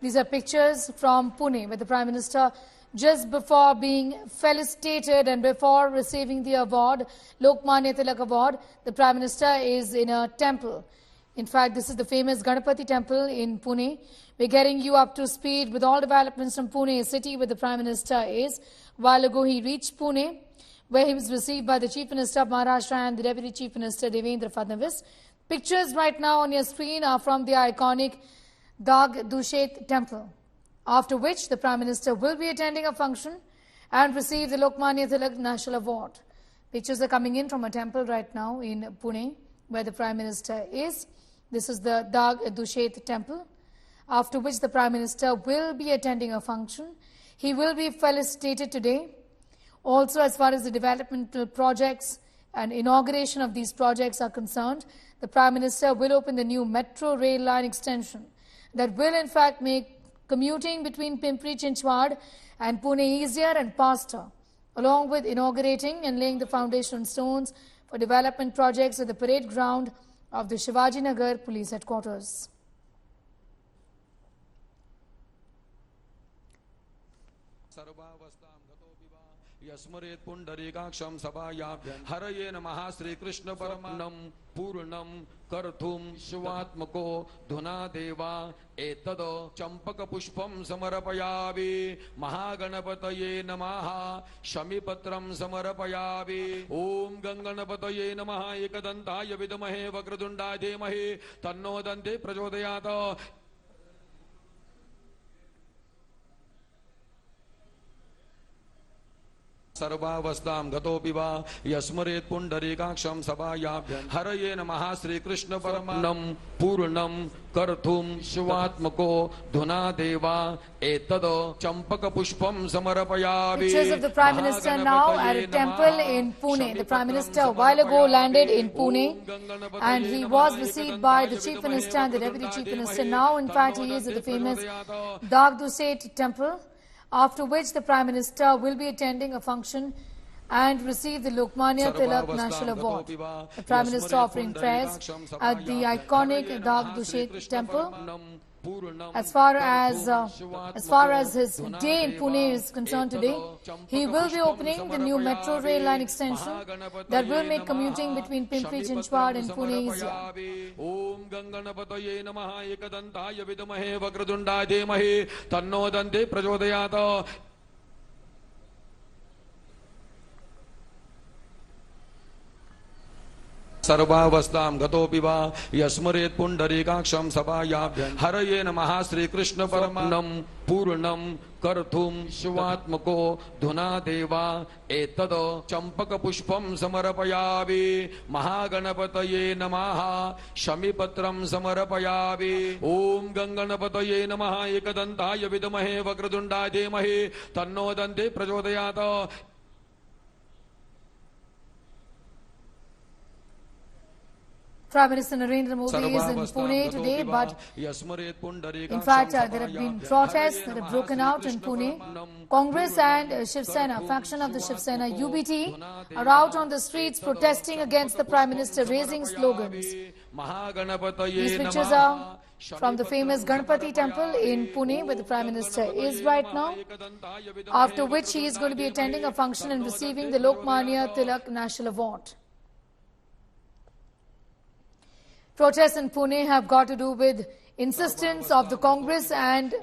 These are pictures from Pune, where the Prime Minister, just before being felicitated and before receiving the award, Lokmanya Tilak Award, the Prime Minister is in a temple. In fact, this is the famous Ganapati temple in Pune. We're getting you up to speed with all developments from Pune city, where the Prime Minister is. A while ago, he reached Pune, where he was received by the Chief Minister of Maharashtra and the Deputy Chief Minister Devendra Fadnavis. Pictures right now on your screen are from the iconic Dagdusheth temple, after which the Prime Minister will be attending a function and receive the Lokmanya Tilak National Award. Pictures are coming in from a temple right now in Pune, where the Prime Minister is. This is the Dagdusheth temple, after which the Prime Minister will be attending a function. He will be felicitated today. Also, as far as the developmental projects and inauguration of these projects are concerned, the Prime Minister will open the new metro rail line extension that will in fact make commuting between Pimpri-Chinchwad and Pune easier and faster, along with inaugurating and laying the foundation stones for development projects at the parade ground of the Shivaji Nagar Police Headquarters. यस्मरेत पुंडरीकाक्षं सभायां हरये नमः श्री कृष्ण परमं पूर्णं कर्तुं शिवात्मको धुना देवा एतद चंपक पुष्पं समर्पयामि महागणपतये नमः शमीपत्रं समर्पयामि ओम गंगणपतये नमः एकदंताय विद्महे वक्रतुंडाय धीमहि तन्नो दन्ते प्रचोदयात् सर्वावस्थां गतोऽपि वा यस्मरेत पुंडरीकाक्षं सभायां हरये नमः श्री कृष्ण परमं पूर्णं कर्तुं शिवात्मको धुना देवा एतद चंपक पुष्पं समर्पयामि. Pictures of the Prime Minister now at a temple in Pune. The Prime Minister a while ago landed in Pune and he was received by the Chief Minister and the Deputy Chief Minister. Now in fact he is at the famous Dagdusheth temple, after which the Prime Minister will be attending a function and receive the Lokmanya Tilak National Award. The Prime Minister offering prayers at the iconic Dagdusheth temple. As far as his day in Pune is concerned today, he will be opening the new metro rail line extension that will make commuting between Pimpri-Chinchwad and Pune easier. Om Ganganapataye Namaha Ekadantaya Vidmahe Vakratundaya Dhimahi Tanno Dante Prachodayat. सर्वावस्थां गतोऽपि वा यस्मरेत पुंडरीकाक्षं सभायां हरये नमः श्री कृष्ण परमं पूर्णं कर्तुं शिवात्मको धुना देवा एतद चंपक पुष्पं समर्पयामि महागणपतये नमः शमीपत्रं समर्पयामि ओम गंगणपतये नमः एकदंताय विद्महे वक्रतुंडाय धीमहि तन्नो दन्ते प्रचोदयात्. Prime Minister Narendra Modi is in Pune today, but in fact there have been protests that have broken out in Pune. Congress and Shiv Sena, faction of the Shiv Sena UBT, are out on the streets protesting against the Prime Minister, raising slogans. These pictures are from the famous Ganapati temple in Pune, where the Prime Minister is right now, after which he is going to be attending a function and receiving the Lokmanya Tilak National Award. Protests in Pune have got to do with insistence of the Congress and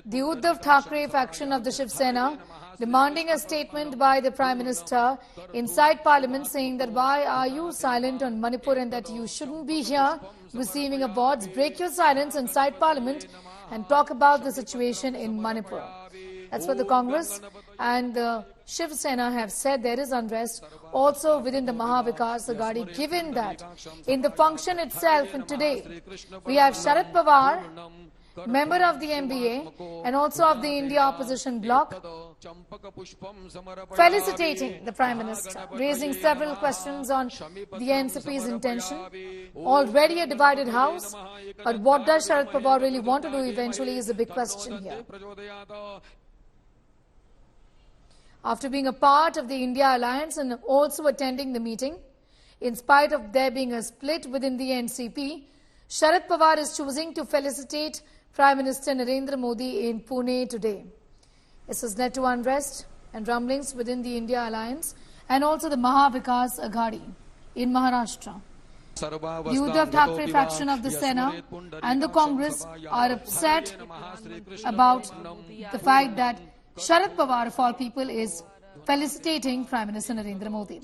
the Uddhav Thackeray faction of the Shiv Sena, demanding a statement by the Prime Minister inside Parliament, saying that why are you silent on Manipur and that you shouldn't be here receiving awards. Break your silence inside Parliament and talk about the situation in Manipur. That's what the Congress and the Shiv Sena have said. There is unrest also within the Mahavikas Aghadi, given that in the function itself and today we have Sharad Pawar, member of the MBA and also of the India opposition bloc, felicitating the Prime Minister, raising several questions on the NCP's intention. Already a divided house, but what does Sharad Pawar really want to do eventually is a big question here. After being a part of the India alliance and also attending the meeting, in spite of there being a split within the NCP, Sharad Pawar is choosing to felicitate Prime Minister Narendra Modi in Pune today. This has led to unrest and rumblings within the India alliance and also the Mahavikas Aghadi in Maharashtra. The Uddhav Thackeray faction of the Sena and the Congress are upset about the fact that Sharad Pawar, of all people, is felicitating Prime Minister Narendra Modi.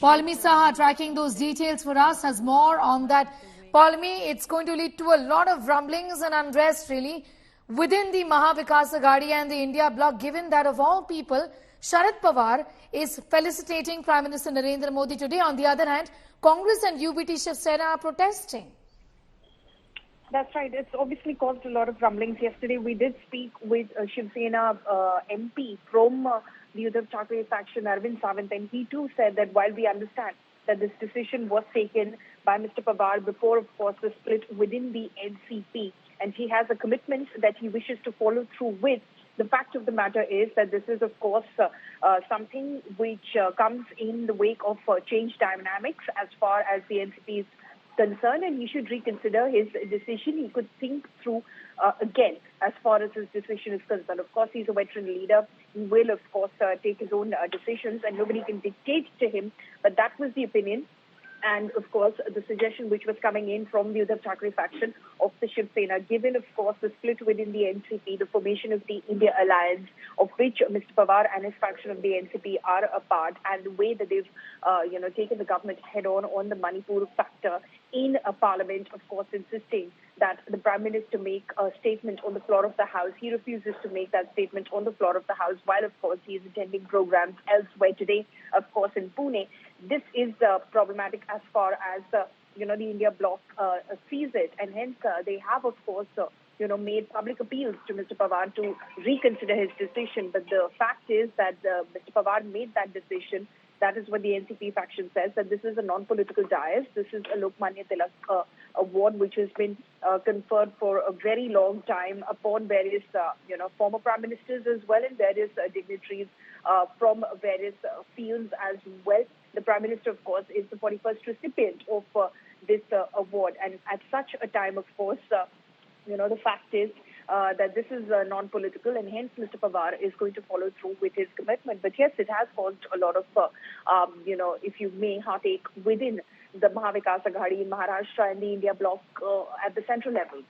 Paulmi Saha, tracking those details for us, has more on that. Paulmi, it's going to lead to a lot of rumblings and unrest, really, within the Mahavikas Aghadi and the India bloc, given that, of all people, Sharad Pawar is felicitating Prime Minister Narendra Modi today. On the other hand, Congress and UBT Shiv Sena are protesting. That's right. It's obviously caused a lot of rumblings. Yesterday, we did speak with Shiv Sena MP from the Uddhav Thackeray faction, Arvind Sawant, and he too said that while we understand that this decision was taken by Mr. Pawar before, of course, the split within the NCP, and he has a commitment that he wishes to follow through with. The fact of the matter is that this is, of course, something which comes in the wake of change dynamics as far as the NCP is concerned, and he should reconsider his decision. He could think through again as far as his decision is concerned. Of course, he's a veteran leader. He will, of course, take his own decisions, and nobody can dictate to him. But that was the opinion. And, of course, the suggestion which was coming in from the Uddhav Thackeray faction of the Shiv Sena, given, of course, the split within the NCP, the formation of the India alliance, of which Mr. Pawar and his faction of the NCP are a part, and the way that they've, taken the government head-on the Manipur factor in a parliament, of course, insisting that the Prime Minister make a statement on the floor of the House. He refuses to make that statement on the floor of the House, while, of course, he is attending programs elsewhere today, of course, in Pune. This is problematic as far as, the India bloc sees it. And hence, they have, of course, made public appeals to Mr. Pawar to reconsider his decision. But the fact is that Mr. Pawar made that decision. That is what the NCP faction says, that this is a non-political dais. This is a Lokmanya Tilak Award, which has been conferred for a very long time upon various, former prime ministers as well, and various dignitaries from various fields as well. The Prime Minister, of course, is the 41st recipient of this award. And at such a time, of course, the fact is that this is non-political, and hence Mr. Pawar is going to follow through with his commitment. But yes, it has caused a lot of, if you may, heartache within the Mahavikas Aghadi in Maharashtra and the India bloc at the central level.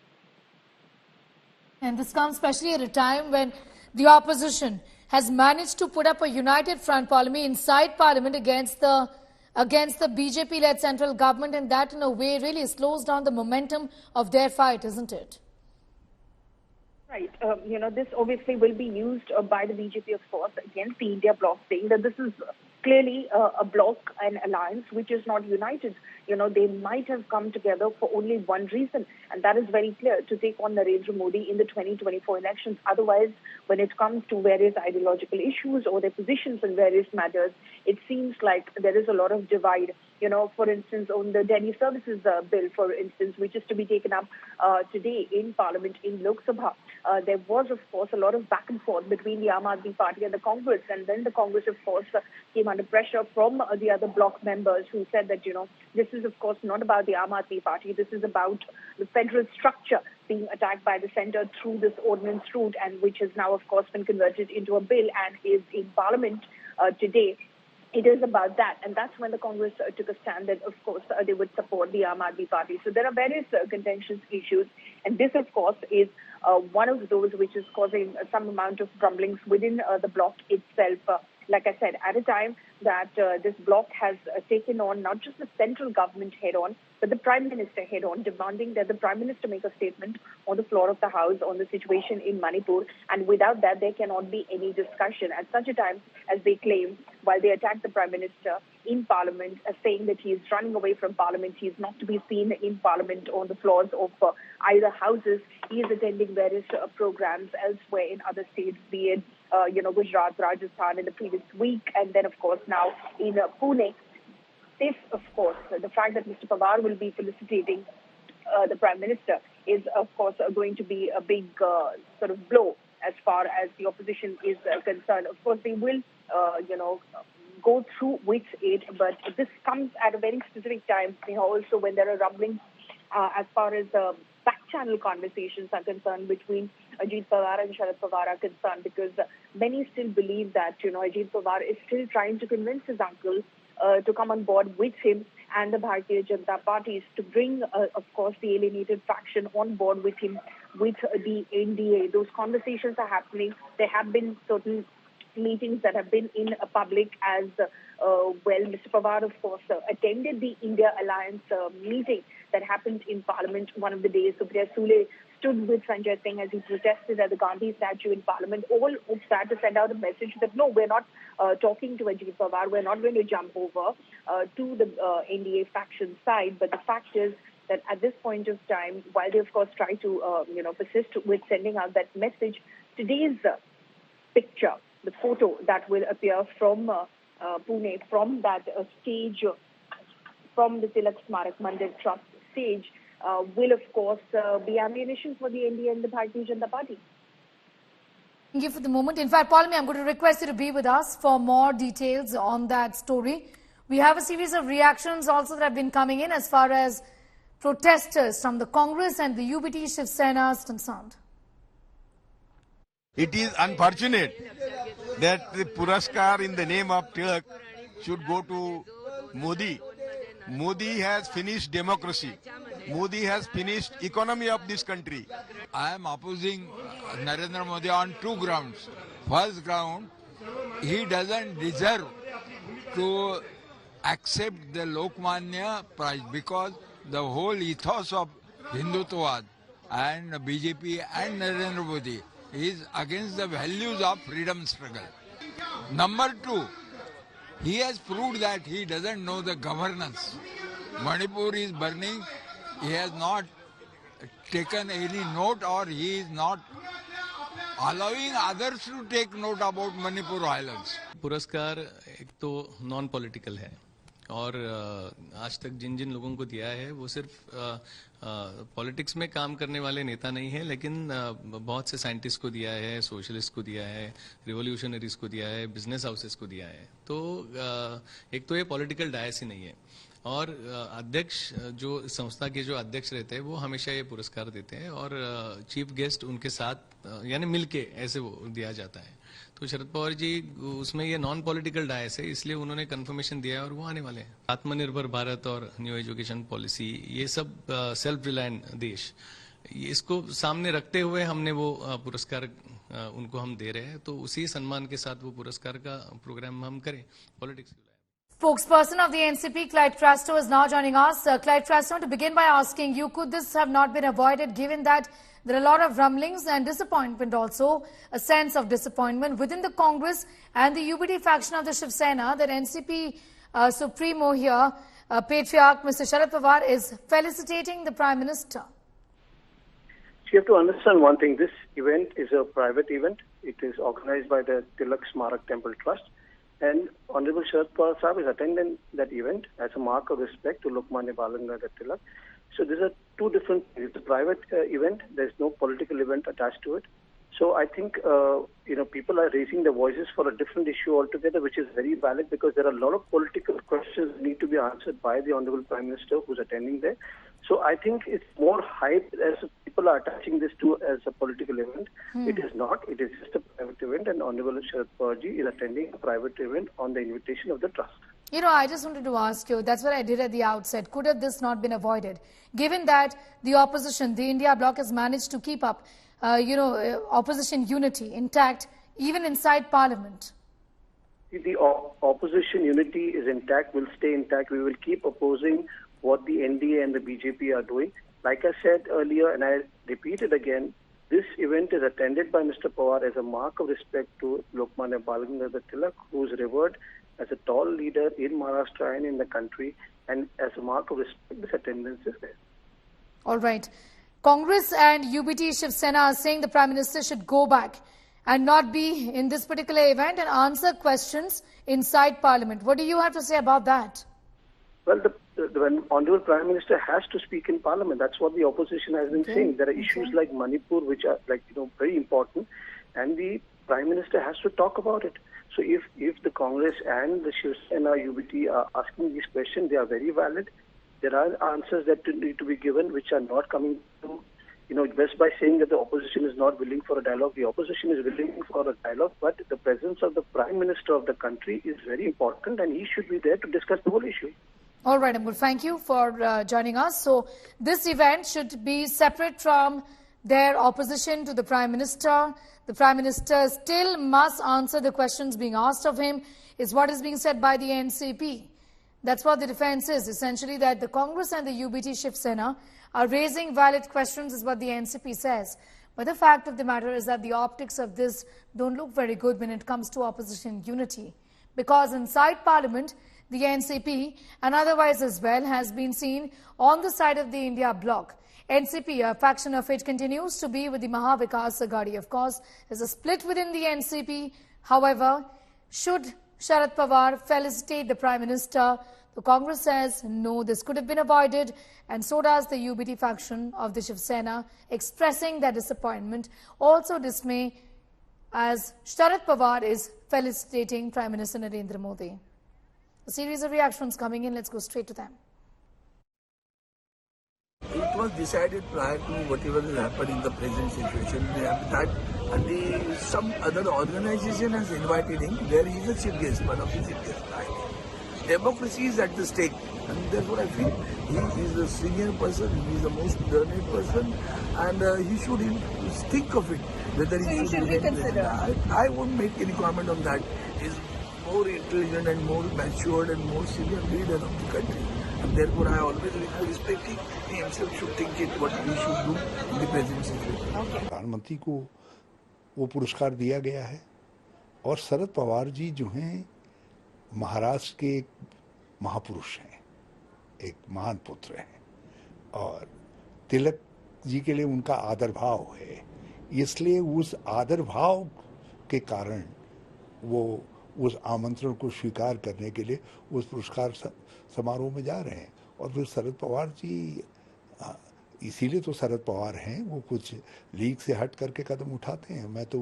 And this comes especially at a time when the opposition has managed to put up a united front, Paulmi, inside Parliament against the BJP-led central government, and that in a way really slows down the momentum of their fight, isn't it? Right. This obviously will be used by the BJP, of course, against the India bloc, saying that this is clearly a bloc, an alliance, which is not united. They might have come together for only one reason, and that is very clear, to take on Narendra Modi in the 2024 elections. Otherwise, when it comes to various ideological issues or their positions in various matters, it seems like there is a lot of divide. For instance, on the Delhi Services Bill, for instance, which is to be taken up today in Parliament in Lok Sabha, there was, of course, a lot of back and forth between the Aam Aadmi Party and the Congress. And then the Congress, of course, came under pressure from the other bloc members who said that, this is, of course, not about the Aam Aadmi Party. This is about the federal structure being attacked by the centre through this ordinance route, and which has now, of course, been converted into a bill and is in Parliament today. It is about that, and that's when the Congress took a stand that, of course, they would support the Aam Aadmi Party. So there are various contentious issues, and this, of course, is one of those which is causing some amount of rumblings within the bloc itself. Like I said, at a time that this bloc has taken on not just the central government head-on, but the Prime Minister head-on, demanding that the Prime Minister make a statement on the floor of the House on the situation in Manipur. And without that, there cannot be any discussion. At such a time, as they claim, while they attack the Prime Minister in Parliament, saying that he is running away from Parliament, he is not to be seen in Parliament on the floors of either houses. He is attending various programs elsewhere in other states, be it Gujarat, Rajasthan in the previous week, and then, of course, now in Pune. This, of course, the fact that Mr. Pawar will be felicitating the Prime Minister is, of course, going to be a big sort of blow as far as the opposition is concerned. Of course, they will, go through with it, but this comes at a very specific time, also when there are rumblings as far as fact back-channel conversations are concerned between Ajit Pawar and Sharad Pawar are concerned, because many still believe that, Ajit Pawar is still trying to convince his uncle to come on board with him and the Bharatiya Janata Parties to bring, of course, the alienated faction on board with him, with the NDA. Those conversations are happening. There have been certain meetings that have been in public as well. Mr. Pawar, of course, attended the India Alliance meeting that happened in Parliament one of the days. Supriya Sule stood with Sanjay Singh as he protested at the Gandhi statue in Parliament. All of that to send out a message that no, we're not talking to Ajit Pawar, we're not going to jump over to the NDA faction side. But the fact is that at this point of time, while they of course try to persist with sending out that message, today's picture, the photo that will appear from Pune, from that stage, from the Tilak Mandir Trust stage, will of course be ammunition for the NDA and the Bharatiya Janata Party. Thank you for the moment. In fact, Palmi, I'm going to request you to be with us for more details on that story. We have a series of reactions also that have been coming in as far as protesters from the Congress and the UBT Shiv Sena is concerned. It is unfortunate that the Puraskar in the name of Tilak should go to Modi. Modi has finished democracy. Modi has finished economy of this country. I am opposing Narendra Modi on two grounds. First ground, he doesn't deserve to accept the Lokmanya prize, because the whole ethos of Hindutvad and BJP and Narendra Modi is against the values of freedom struggle. Number two, he has proved that he doesn't know the governance. Manipur is burning. He has not taken any note, or he is not allowing others to take note about Manipur violence. पुरस्कार एक तो non political है और आज तक जिन जिन लोगों को दिया है वो सिर्फ पॉलिटिक्स में काम करने वाले नेता नहीं है, लेकिन बहुत से साइंटिस्ट को दिया है, सोशलिस्ट को दिया है, रिवोल्यूशनरीज को दिया है, बिजनेस हाउसेस को दिया है. तो एक तो ये पॉलिटिकल डायस ही नहीं है. और अध्यक्ष जो संस्था के जो अध्यक्ष रहते हैं वो हमेशा ये पुरस्कार देते हैं और चीफ गेस्ट उनके साथ यानी मिलके ऐसे वो दिया जाता है. तो शरद पवार जी उसमें ये नॉन पॉलिटिकल डायस है, इसलिए उन्होंने कंफर्मेशन दिया है और वो आने वाले हैं. आत्मनिर्भर भारत और न्यू एजुकेशन पॉलिसी, ये सब सेल्फ रिलायंट देश, इसको सामने रखते हुए हमने वो पुरस्कार उनको हम दे रहे हैं. तो उसी सम्मान के साथ वो पुरस्कार का प्रोग्राम हम करें. Politics Spokesperson of the NCP, Clyde Trasto, is now joining us. Clyde Trasto, to begin by asking you, could this have not been avoided, given that there are a lot of rumblings and disappointment also, a sense of disappointment within the Congress and the UBT faction of the Shiv Sena, that NCP Supremo here, Patriarch Mr. Sharad Pawar, is felicitating the Prime Minister? So you have to understand one thing. This event is a private event. It is organized by the Tilak Smarak Temple Trust. And Honorable Sharad Pawar Sahib is attending that event as a mark of respect to Lokmanya Tilak. So these are two different things. It's a private event. There's no political event attached to it. So I think, people are raising their voices for a different issue altogether, which is very valid because there are a lot of political questions that need to be answered by the Honorable Prime Minister who's attending there. So I think it's more hype as people are attaching this to as a political event. It is not. It is just a private event, and Honorable Sharad Pawar ji is attending a private event on the invitation of the trust. I just wanted to ask you, that's what I did at the outset. Could have this not been avoided? Given that the opposition, the India bloc, has managed to keep up, opposition unity intact, even inside Parliament. The opposition unity is intact, will stay intact. We will keep opposing what the NDA and the BJP are doing. Like I said earlier, and I repeat it again, this event is attended by Mr. Pawar as a mark of respect to Lokmanya Tilak, who is revered as a tall leader in Maharashtra and in the country, and as a mark of respect, this attendance is there. All right. Congress and UBT Shiv Sena are saying the Prime Minister should go back and not be in this particular event and answer questions inside Parliament. What do you have to say about that? Well, the Honorable Prime Minister has to speak in Parliament. That's what the opposition has been saying. There are issues like Manipur, which are very important, and the Prime Minister has to talk about it. So if the Congress and the Shiv Sena UBT are asking these questions, they are very valid. There are answers that need to be given which are not coming through just by saying that the opposition is not willing for a dialogue, the opposition is willing for a dialogue, but the presence of the Prime Minister of the country is very important and he should be there to discuss the whole issue. All right, Amul, thank you for joining us. So this event should be separate from their opposition to the Prime Minister. The Prime Minister still must answer the questions being asked of him, is what is being said by the NCP. That's what the defense is, essentially that the Congress and the UBT Shiv Sena are raising valid questions, is what the NCP says. But the fact of the matter is that the optics of this don't look very good when it comes to opposition unity. Because inside Parliament, the NCP and otherwise as well has been seen on the side of the India bloc. NCP, a faction of it, continues to be with the Mahavikas Aghadi. Of course, there's a split within the NCP. However, should Sharad Pawar felicitate the Prime Minister, the Congress says, no, this could have been avoided, and so does the UBT faction of the Shiv Sena, expressing their disappointment, also dismay, as Sharad Pawar is felicitating Prime Minister Narendra Modi. A series of reactions coming in. Let's go straight to them. It was decided prior to whatever will happen in the present situation that some other organization has invited him. There he is a chief guest, one of the chief guests. Democracy is at the stake, and that's what I feel. He is a senior person, he is the most learned person, and he should think of it. Whether he should reconsider. I won't make any comment on that. He is more intelligent and more matured and more senior leader of the country. And therefore, I always respect him. He himself should think it what we should do in the present situation. प्रधानमंत्री को वो पुरस्कार दिया गया है और शरद पवार जी जो हैं महाराष्ट्र के एक महापुरुष हैं, एक महान पुत्र हैं और तिलक जी के लिए उनका आदर भाव है, इसलिए उस आदर भाव के कारण वो उस आमंत्रण को स्वीकार करने के लिए उस पुरस्कार समारोह में जा रहे हैं। और फिर शरद पवार जी इसीलिए तो शरद पवार हैं, वो कुछ लीग से हट करके कदम उठाते हैं। मैं तो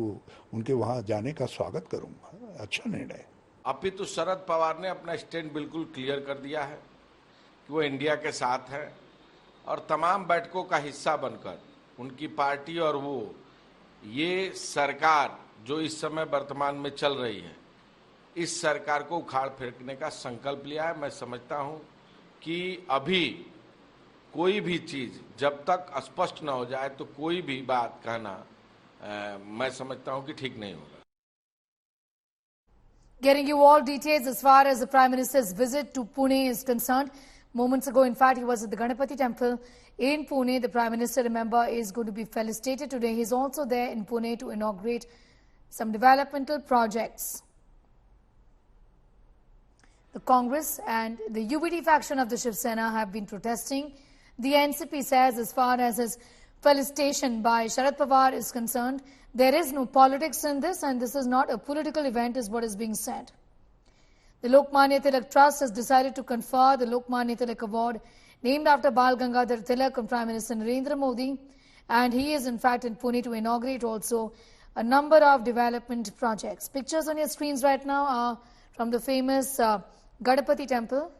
उनके वहां जाने का स्वागत करूंगा, अच्छा निर्णय। अभी तो शरद पवार ने अपना स्टैंड बिल्कुल क्लियर कर दिया है कि वो इंडिया के साथ है और तमाम बैठकों का हिस्सा बनकर उनकी पार्टी और वो ये सरकार जो इस समय वर्तमान में चल रही है, इस सरकार को उखाड़ फेंकने का संकल्प लिया है। मैं समझता हूं कि अभी कोई भी चीज जब तक स्पष्ट न हो जाए तो कोई भी बात कहना मैं समझता हूं कि ठीक नहीं होगा। Getting you all details as far as the Prime Minister's visit to Pune is concerned. Moments ago, in fact, he was at the Ganapati temple in Pune. The Prime Minister, remember, is going to be felicitated today. He's also there in Pune to inaugurate some developmental projects. The Congress and the UBT faction of the Shiv Sena have been protesting. The NCP says, as far as his felicitation by Sharad Pawar is concerned, there is no politics in this and this is not a political event, is what is being said. The Lokmanya Tilak Trust has decided to confer the Lokmanya Tilak Award named after Bal Gangadhar Tilak on Prime Minister Narendra Modi, and he is in fact in Pune to inaugurate also a number of development projects. Pictures on your screens right now are from the famous Ganapati temple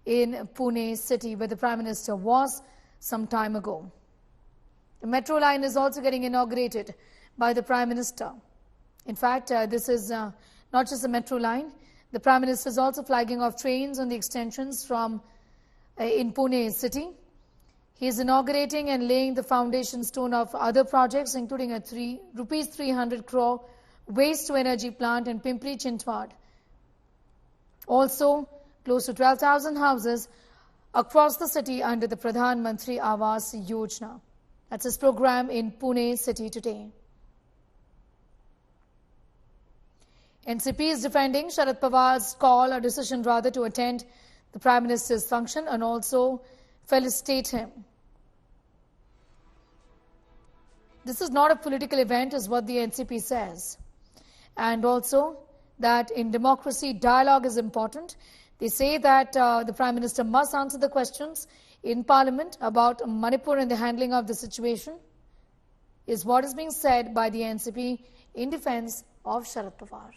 in Pune city where the Prime Minister was some time ago. The metro line is also getting inaugurated by the Prime Minister. In fact, this is not just a metro line. The Prime Minister is also flagging off trains on the extensions from in Pune city. He is inaugurating and laying the foundation stone of other projects, including a rupees 300 crore waste-to-energy plant in Pimpri Chintwad. Also, close to 12,000 houses across the city under the Pradhan Mantri Awas Yojana. That's his program in Pune city today. NCP is defending Sharad Pawar's call, or decision rather, to attend the Prime Minister's function and also felicitate him. This is not a political event, is what the NCP says. And also that in democracy, dialogue is important. They say that the Prime Minister must answer the questions in Parliament about Manipur and the handling of the situation, is what is being said by the NCP in defense of Sharad Pawar.